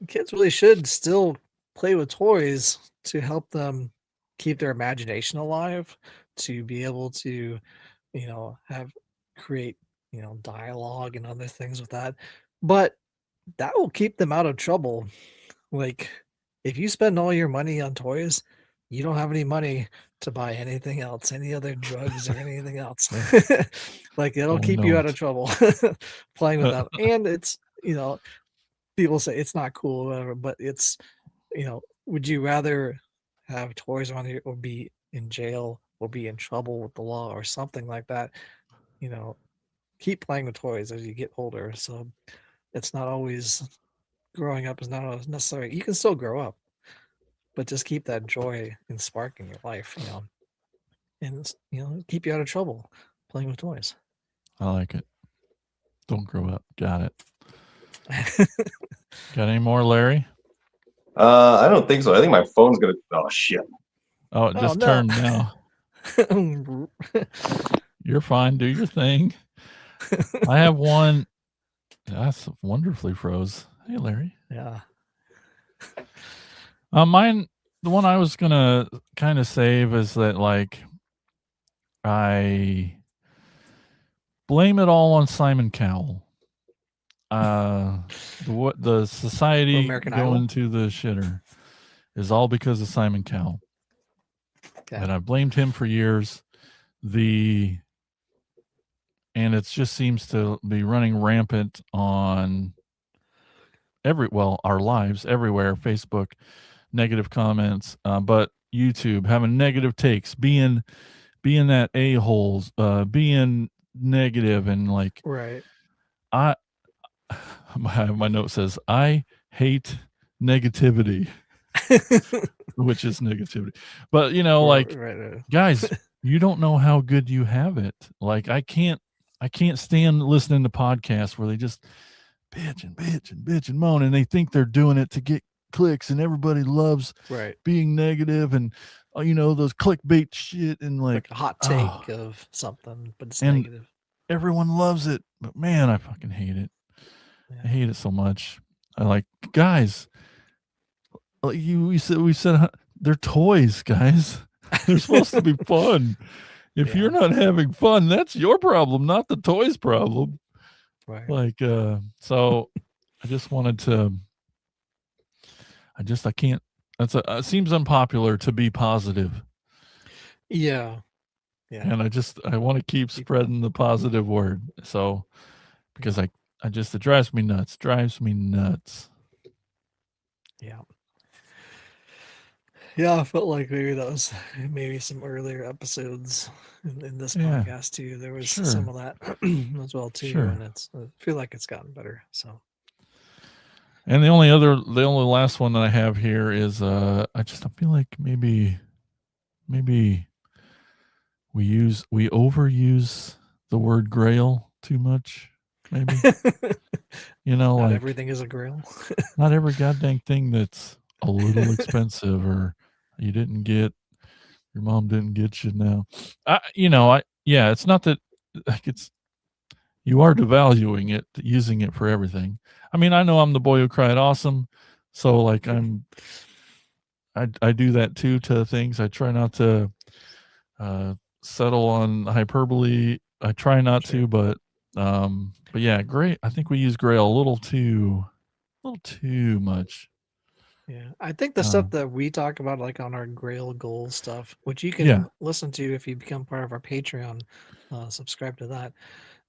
[SPEAKER 3] kids really should still play with toys to help them keep their imagination alive, to be able to, create, dialogue and other things with that. But that will keep them out of trouble. Like, if you spend all your money on toys, you don't have any money to buy anything else, any other drugs or anything else. Like, it'll keep you out of trouble playing with them. And it's, people say it's not cool or whatever, but it's, would you rather have toys on you or be in jail or be in trouble with the law or something like that? Keep playing with toys as you get older. So it's not always, growing up is not always necessary. You can still grow up, but just keep that joy and spark in your life, and keep you out of trouble playing with toys.
[SPEAKER 2] I like it. Don't grow up. Got it. Got any more, Larry?
[SPEAKER 4] I don't think so. I think my phone's gonna. Oh shit!
[SPEAKER 2] Oh, it just turned now. You're fine. Do your thing. I have one. That's wonderfully froze. Hey, Larry.
[SPEAKER 3] Yeah.
[SPEAKER 2] Mine. The one I was gonna kind of save is that, like, I blame it all on Simon Cowell. The society going to the shitter is all because of Simon Cowell. Okay. And I blamed him for years. And it just seems to be running rampant on our lives everywhere. Facebook, negative comments, but YouTube having negative takes, being that a-holes, being negative, and like,
[SPEAKER 3] right.
[SPEAKER 2] My note says, I hate negativity, which is negativity. But, guys, you don't know how good you have it. Like, I can't stand listening to podcasts where they just bitch and moan, and they think they're doing it to get clicks, and everybody loves being negative and, those clickbait shit, and like
[SPEAKER 3] a hot take of something, but it's negative.
[SPEAKER 2] Everyone loves it, but man, I fucking hate it. I hate it so much. I like, guys, we said they're toys, guys. They're supposed to be fun. If you're not having fun, that's your problem, not the toys' problem.
[SPEAKER 3] Right.
[SPEAKER 2] Like, so I just wanted to, I can't, it seems unpopular to be positive.
[SPEAKER 3] Yeah. Yeah.
[SPEAKER 2] And I want to keep spreading the positive word. So, because it drives me nuts.
[SPEAKER 3] Yeah. Yeah, I felt like maybe that was maybe some earlier episodes in this
[SPEAKER 2] Yeah,
[SPEAKER 3] podcast too. There was
[SPEAKER 2] sure.
[SPEAKER 3] some of that as well too,
[SPEAKER 2] Sure.
[SPEAKER 3] and I feel like it's gotten better. So
[SPEAKER 2] And the only last one that I have here is I feel like maybe we overuse the word grail too much. Maybe
[SPEAKER 3] not
[SPEAKER 2] like
[SPEAKER 3] everything is a grail.
[SPEAKER 2] not every goddamn thing that's a little expensive or your mom didn't get you now. It's not that like it's you are devaluing it, using it for everything. I mean, I know I'm the boy who cried awesome, so like I do that too to things. I try not to settle on hyperbole. I try not to, but yeah, great. I think we use grail a little too much.
[SPEAKER 3] Yeah, I think the stuff that we talk about, like on our Grail goal stuff, which you can
[SPEAKER 2] Yeah.
[SPEAKER 3] listen to if you become part of our Patreon, subscribe to that,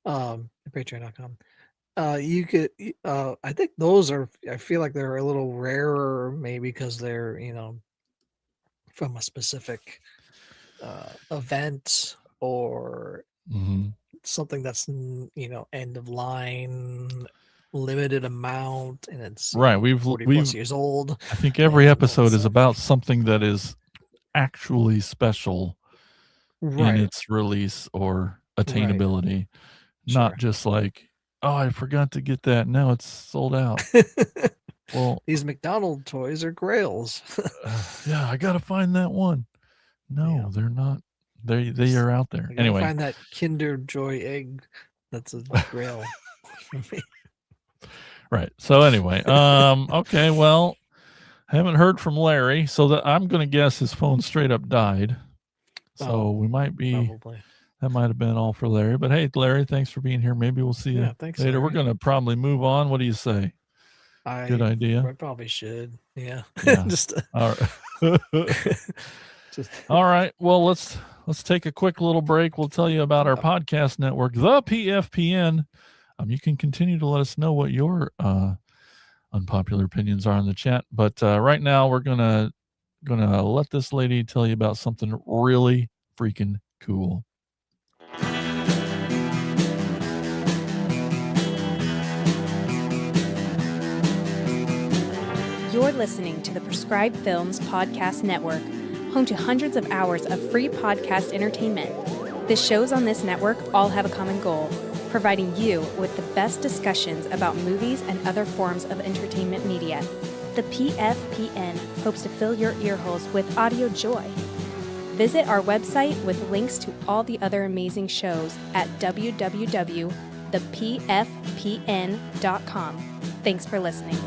[SPEAKER 3] patreon.com. You could, I think those are, I feel like they're a little rarer, maybe because they're, from a specific event or
[SPEAKER 2] hmm
[SPEAKER 3] something that's, end of line, limited amount, and it's
[SPEAKER 2] Right.
[SPEAKER 3] 40 plus years old.
[SPEAKER 2] I think every episode is about something that is actually special in
[SPEAKER 3] Right.
[SPEAKER 2] its release or attainability, not
[SPEAKER 3] Sure.
[SPEAKER 2] just like, oh, I forgot to get that. Now it's sold out. Well,
[SPEAKER 3] These McDonald toys are grails.
[SPEAKER 2] yeah, I gotta find that one. No,
[SPEAKER 3] Yeah.
[SPEAKER 2] they're not. They are out there
[SPEAKER 3] I gotta
[SPEAKER 2] anyway.
[SPEAKER 3] find that Kinder Joy egg. That's a grail.
[SPEAKER 2] Right. So anyway, okay. Well, I haven't heard from Larry, so that I'm gonna guess his phone straight up died. So we might be.
[SPEAKER 3] Probably.
[SPEAKER 2] That might have been all for Larry. But hey, Larry, thanks for being here. Maybe we'll see you
[SPEAKER 3] Thanks,
[SPEAKER 2] later.
[SPEAKER 3] Larry.
[SPEAKER 2] We're gonna probably move on. What do you say? Good idea.
[SPEAKER 3] I probably should. Yeah.
[SPEAKER 2] Yeah.
[SPEAKER 3] Just
[SPEAKER 2] all right. All right. Well, let's take a quick little break. We'll tell you about our podcast network, the PFPN. You can continue to let us know what your unpopular opinions are in the chat. But right now, we're gonna let this lady tell you about something really freaking cool.
[SPEAKER 5] You're listening to the Prescribed Films Podcast Network, home to hundreds of hours of free podcast entertainment. The shows on this network all have a common goal, providing you with the best discussions about movies and other forms of entertainment media. The PFPN hopes to fill your earholes with audio joy. Visit our website with links to all the other amazing shows at www.thepfpn.com. Thanks for listening.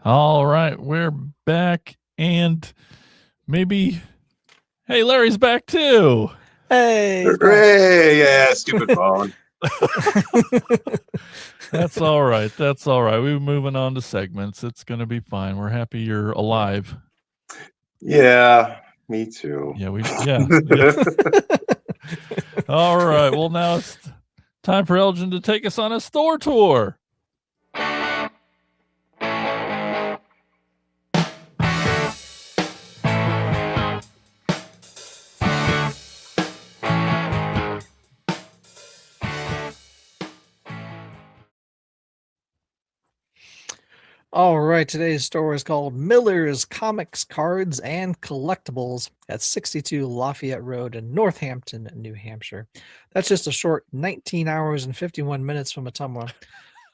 [SPEAKER 2] All right, we're back, and maybe, hey, Larry's back too.
[SPEAKER 3] Hey,
[SPEAKER 4] hooray! Yeah, stupid phone.
[SPEAKER 2] That's all right. That's all right. We're moving on to segments. It's going to be fine. We're happy you're alive.
[SPEAKER 4] Yeah, me too.
[SPEAKER 2] Yeah, All right. Well, now it's time for Elgin to take us on a store tour.
[SPEAKER 3] All right, today's store is called Miller's Comics, Cards, and Collectibles at 62 Lafayette Road in Northampton, New Hampshire. That's just a short 19 hours and 51 minutes from Ottumwa.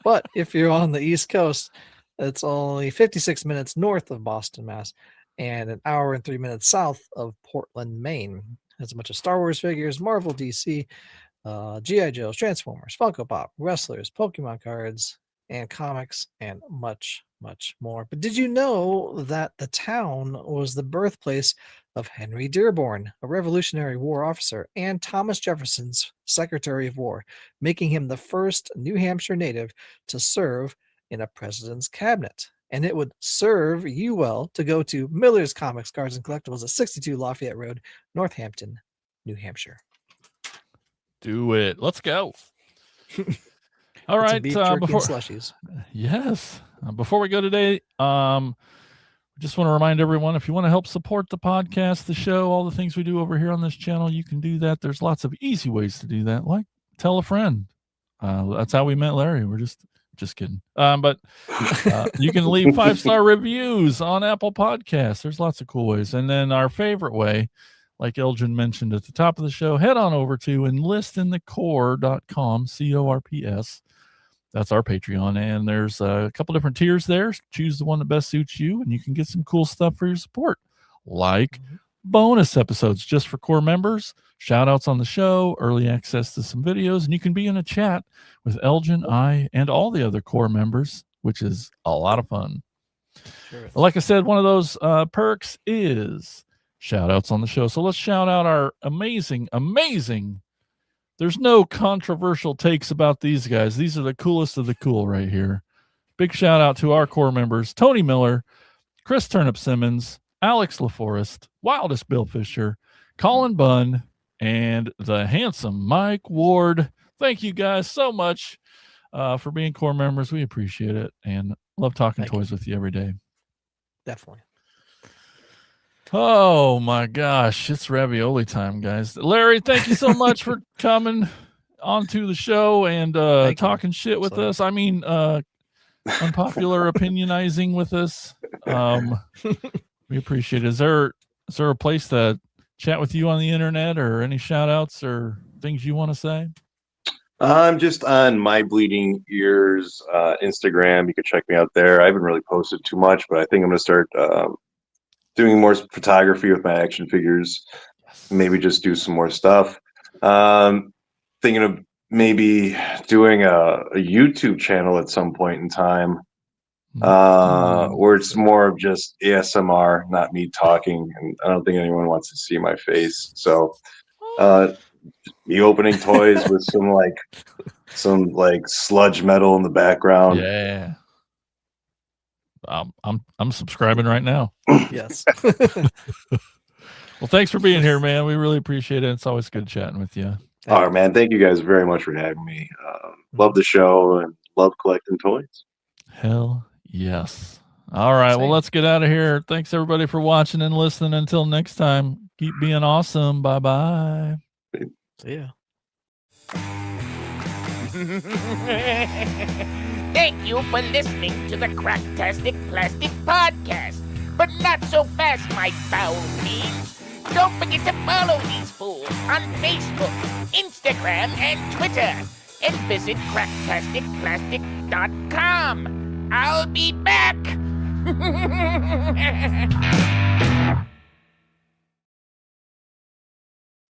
[SPEAKER 3] But if you're on the East Coast, it's only 56 minutes north of Boston, Mass, and an hour and 3 minutes south of Portland, Maine. Has a bunch of Star Wars figures, Marvel, DC, G.I. Joes, Transformers, Funko Pop, wrestlers, Pokemon cards, and comics, and much, much more. But did you know that the town was the birthplace of Henry Dearborn, a Revolutionary War officer, and Thomas Jefferson's Secretary of War, making him the first New Hampshire native to serve in a president's cabinet? And it would serve you well to go to Miller's Comics, Cards, and Collectibles at 62 Lafayette Road, Northampton, New Hampshire.
[SPEAKER 2] Do it. Let's go. All
[SPEAKER 3] It's a
[SPEAKER 2] right.
[SPEAKER 3] beef jerky
[SPEAKER 2] Before
[SPEAKER 3] and slushies.
[SPEAKER 2] Yes. Before we go today, just want to remind everyone, if you want to help support the podcast, the show, all the things we do over here on this channel, you can do that. There's lots of easy ways to do that, like tell a friend. That's how we met Larry. We're just kidding. But you can leave 5-star reviews on Apple Podcasts. There's lots of cool ways. And then our favorite way, like Elgin mentioned at the top of the show, head on over to enlistinthecore.com, CORPS. That's our Patreon. And there's a couple different tiers there. Choose the one that best suits you, and you can get some cool stuff for your support, like bonus episodes just for core members, shout outs on the show, early access to some videos, and you can be in a chat with Elgin, I, and all the other core members, which is a lot of fun.
[SPEAKER 3] Sure.
[SPEAKER 2] Like I said, one of those perks is shout outs on the show. So let's shout out our amazing, there's no controversial takes about these guys. These are the coolest of the cool right here. Big shout out to our core members, Tony Miller, Chris Turnip Simmons, Alex LaForest, Wildest Bill Fisher, Colin Bunn, and the handsome Mike Ward. Thank you guys so much for being core members. We appreciate it and love talking toys with you every day.
[SPEAKER 3] Definitely.
[SPEAKER 2] Oh my gosh, it's ravioli time, guys. Larry, thank you so much for coming onto the show and talking shit with us. I mean, unpopular opinionizing with us. We appreciate it. Is there a place to chat with you on the internet, or any shout outs or things you want to say?
[SPEAKER 4] I'm just on My Bleeding Ears Instagram. You can check me out there. I haven't really posted too much, but I think I'm going to start doing more photography with my action figures. Maybe just do some more stuff. Thinking of maybe doing a YouTube channel at some point in time, where it's more of just ASMR, not me talking, and I don't think anyone wants to see my face. So me opening toys with some sludge metal in the background.
[SPEAKER 2] Yeah. I'm subscribing right now.
[SPEAKER 3] Yes.
[SPEAKER 2] Well, thanks for being here, man. We really appreciate it. It's always good chatting with you.
[SPEAKER 4] All right, man. Thank you guys very much for having me. Love the show and love collecting toys.
[SPEAKER 2] Hell yes. All right. Well, let's get out of here. Thanks everybody for watching and listening. Until next time, keep being awesome. Bye-bye.
[SPEAKER 3] See ya.
[SPEAKER 1] Thank you for listening to the Cracktastic Plastic Podcast. But not so fast, my foul fiends. Don't forget to follow these fools on Facebook, Instagram, and Twitter. And visit cracktasticplastic.com. I'll be back.